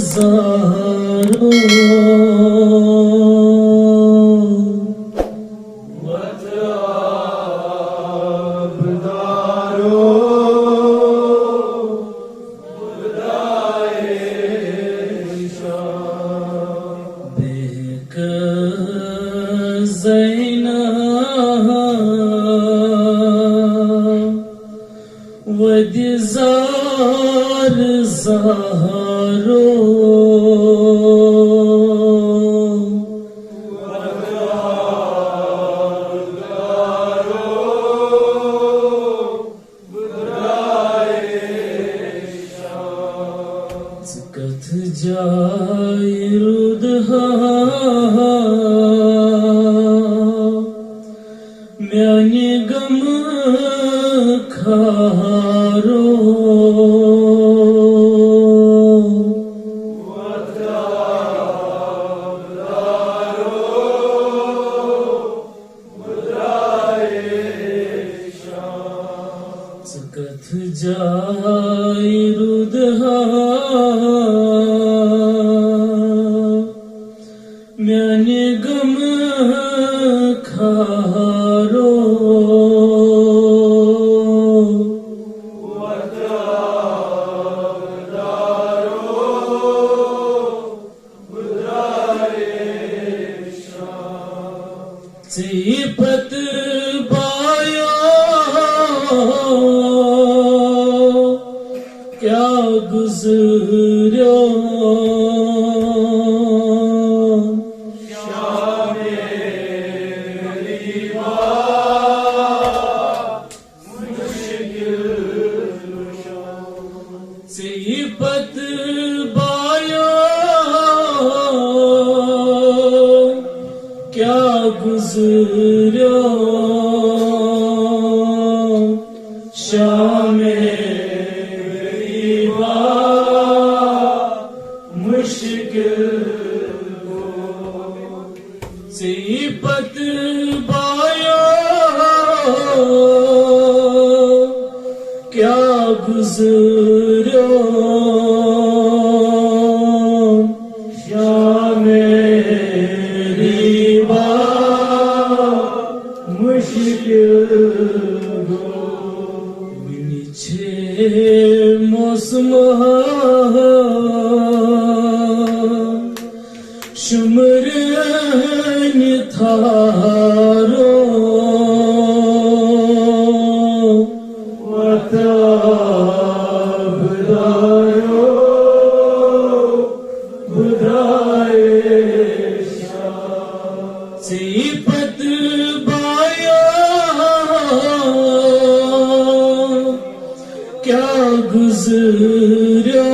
ज़ारो ज़ैना वदिज़ार ज़ारो कथ जाय रुदहा म्याने गम खारो कथ जाय रुदहा म्याने गम खारो सिपत बायो क्या गुज़रो सिपत बायो क्या गुज़रो शामे गरीबा मुश्किल को सिपत बायो क्या गुज़रो शामे गरीबा मुश्किल को नीचे मौसम शुमरन थारो वताबदारो बुदाए सिपत बायो क्या गुज़रो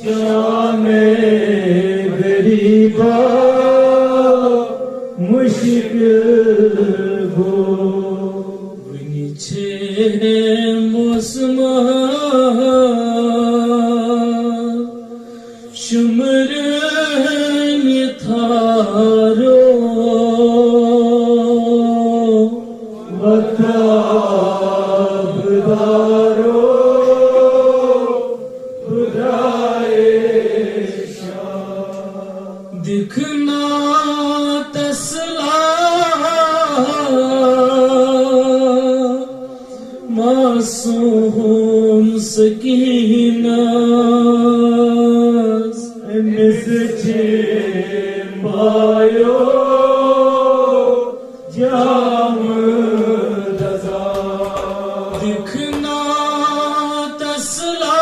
शामे गरीबा मुश्किल हो नीचे मौसम शुमरन थारो वताबदारो खुदाए दिखना तसला मासूम सकीना मिसचे बायो जाम दजा दिखना तसला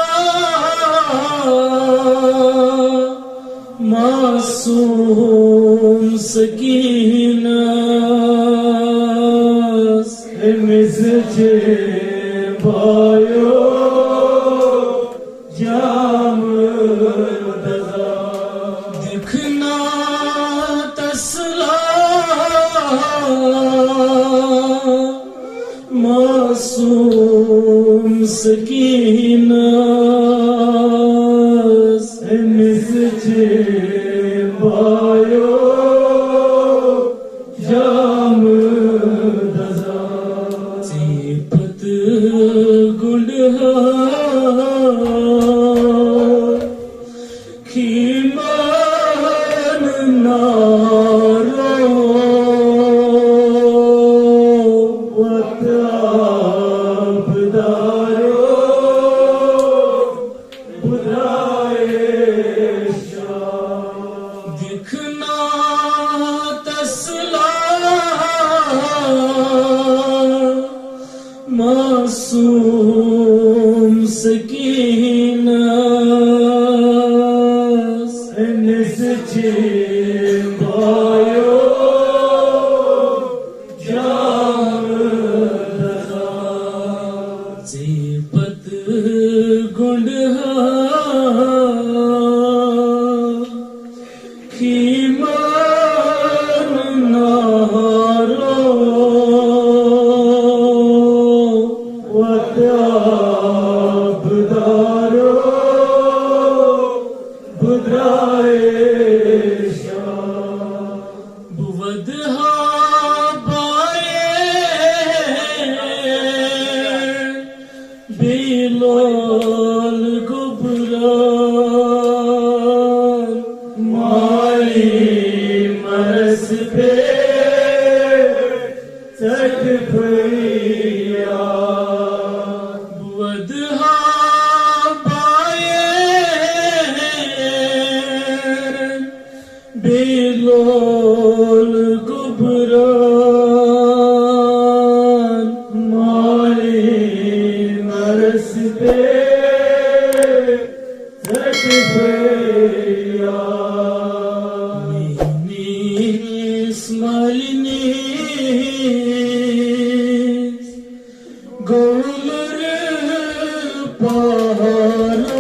मासूम सकीना मिसचे बायो जाम दजा दिखना तसला मासूम सकीना मिसचे बायो जाम दजा सिपत गुंडहा खीमान नारो वताबदारो बुधाए दिखना तसला मासूम सकीना निश्चिंतायो जाम दजा जीपत गुंडहा खीमान नारो वताबदारो बुधाए बुवदहा बाये बिलोल गुबरान माली मरस पे चट भैया बुवदहा बिलोल गुबरान माली नरस पे जट भैया नीस मालिनी गौलर पहारो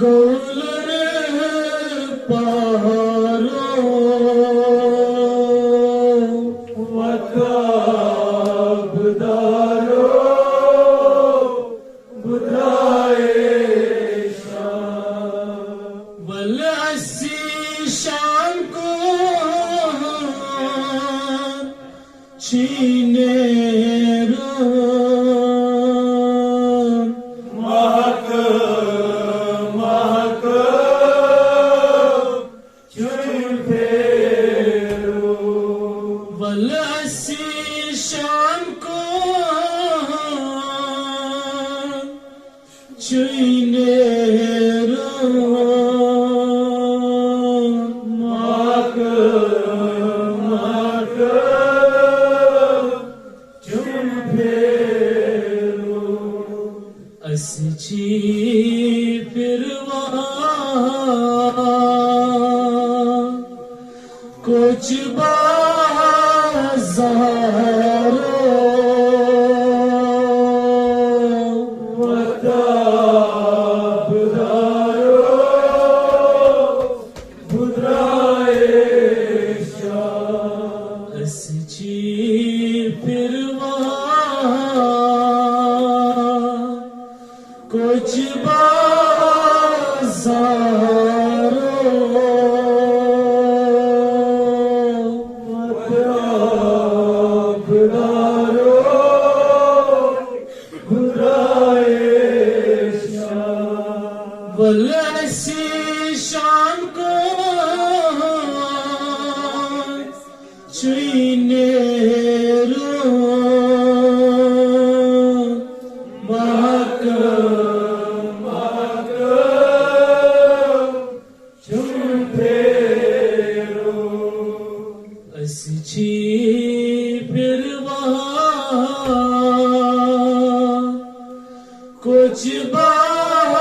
गौलर पहारो वताबदारो बुधाए वल अस्सी शान को छीने शान को छीने माक माक चुम फेरो असची फिरवा कुछ बाज़ारो वताबदारो बुधाए असची फिरवा कुछ बाज़ारो वलसी शान को छीने महक महक चुम फेरो असची फिरवा कुछ बाज़ारो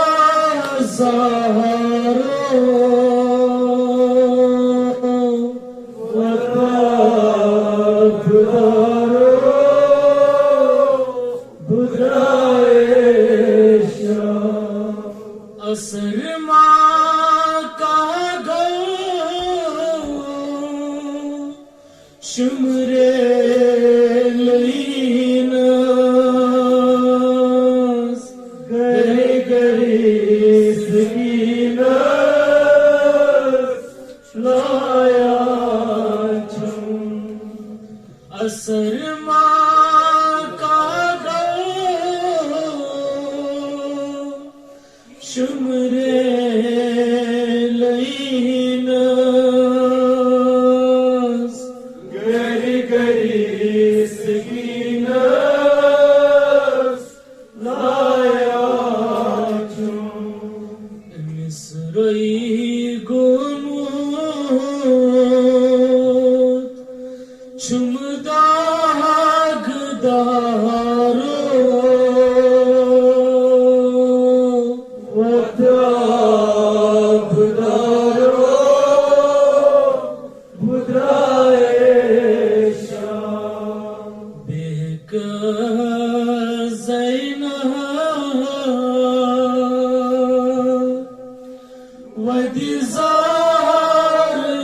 वताबदारो बुधाए असर माँ का गो शुमरे लईना ودي زار